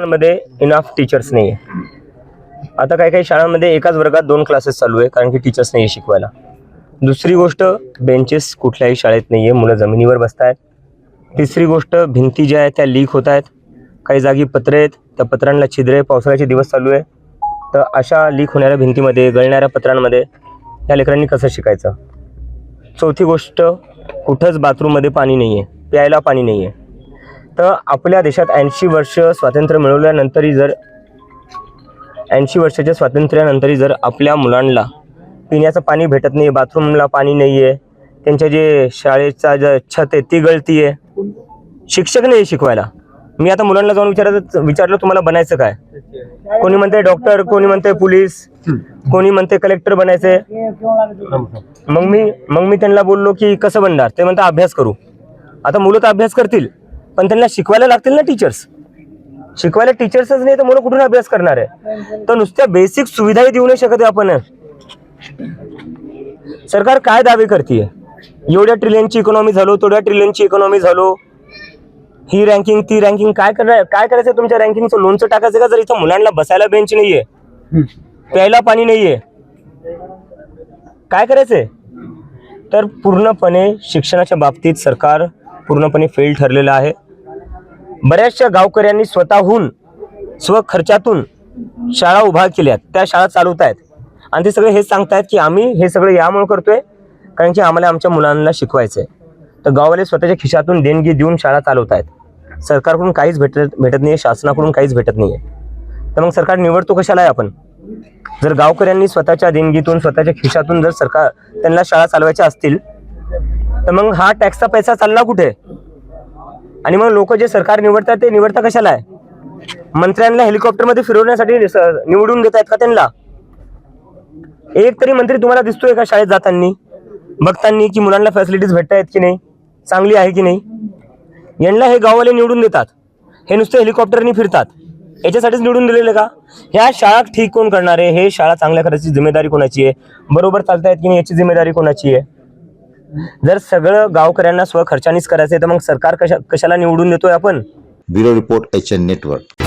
शाळांमध्ये enough teachers नाही आहे. आता काही काही शाळांमध्ये एकाच वर्गात 2 क्लासेस चालू आहे कारण की टीचर्स नाही आहे शिकवायला. दुसरी गोष्ट, बेंचेस कुठल्याही शाळेत नाही आहे, मुलं जमिनीवर बसत आहेत. तिसरी गोष्ट, भिंती ज्या आहेत त्या लीक होत आहेत. काही जागी पत्रे आहेत, त्या पत्रांना छिद्रे, पावसाळ्याचे दिवस चालू आहे. तर अशा लीक होणाऱ्या भिंतीमध्ये, गळणाऱ्या पत्रांमध्ये या लेकरांनी कसं शिकायचं? चौथी गोष्ट, कुठंच बाथरूममध्ये पाणी नाही आहे, प्यायला पाणी नाही आहे. तर आपल्या देशात 80 वर्ष स्वातंत्र्य मिळवल्यानंतरही जर 80 वर्षाच्या स्वातंत्र्यानंतरही जर आपल्या मुलांना पिण्याचं पाणी भेटत नाही, बाथरूमला पाणी नाही आहे, त्यांच्या जे शाळेचा जे छत आहे ती गळती आहे, शिक्षक नाही शिकवायला. मी आता मुलांना जाऊन विचारलं तुम्हाला बनायचं काय? कोणी म्हणते डॉक्टर, कोणी म्हणते पोलीस, कोणी म्हणते कलेक्टर बनायचे. मग मी त्यांना बोललो की कसं बनणार? ते म्हणतात अभ्यास करू. आता मुलं तर अभ्यास करतील, पण त्यांना शिकवायला लागतील ना टीचर्स. शिकवायला टीचर्सच नाही तर मुलं कुठून अभ्यास करणार आहे? तर नुसत्या बेसिक सुविधाही देऊ नाही शकत आपण. सरकार काय दावे करते? एवढ्या ट्रिलियनची इकॉनॉमी झालो, तेवढ्या ट्रिलियनची इकॉनॉमी झालो, ही रँकिंग ती रँकिंग. काय करायचं तुमच्या रँकिंगचं? लोणचं टाकायचं का? जर इथं मुलांना बसायला बेंच नाहीये, प्यायला पाणी नाहीये, काय करायचंय? तर पूर्णपणे शिक्षणाच्या बाबतीत सरकार पूर्णपणे फेल ठरलेलं आहे. बऱ्याचशा गावकऱ्यांनी स्वतःहून स्वखर्चातून शाळा उभा केल्यात, त्या शाळा चालवत आहेत आणि ते सगळे हेच सांगतायत की आम्ही हे सगळं यामुळे करतोय कारण की आम्हाला आमच्या मुलांना शिकवायचंय. तर गाववाले स्वतःच्या खिशातून देणगी देऊन शाळा चालवत आहेत. सरकारकडून काहीच भेटत नाही, शासनाकडून काहीच भेटत नाही आहे. तर मग सरकार निवडतो कशाला आहे आपण? जर गावकऱ्यांनी स्वतःच्या देणगीतून स्वतःच्या खिशातून जर सरकार त्यांना शाळा चालवायच्या असतील तर मग हा टॅक्सचा पैसा चालला कुठे? आणि मग लोक जे सरकार निवडतात ते निवडता कशाला आहे? मंत्र्यांना हेलिकॉप्टरमध्ये फिरवण्यासाठी निवडून देत आहेत का त्यांना? एक तरी मंत्री तुम्हाला दिसतोय का शाळेत जाताना बघताना की मुलांना फॅसिलिटीज भेटत आहेत की नाही, चांगली आहे की नाही? यांना हे गाववाले निवडून देतात, हे नुसते हेलिकॉप्टरनी फिरतात, याच्यासाठीच निवडून दिलेले का? ह्या शाळा ठीक कोण करणार आहे? हे शाळा चांगल्या करायची जिम्मेदारी कोणाची आहे? बरोबर चालतायत की नाही याची जिम्मेदारी कोणाची आहे? जर सगळं गावकऱ्यांना स्वखर्चानेच करायचंय तर मग सरकार कशाला निवडून देतोय आपण? Bureau report HN network.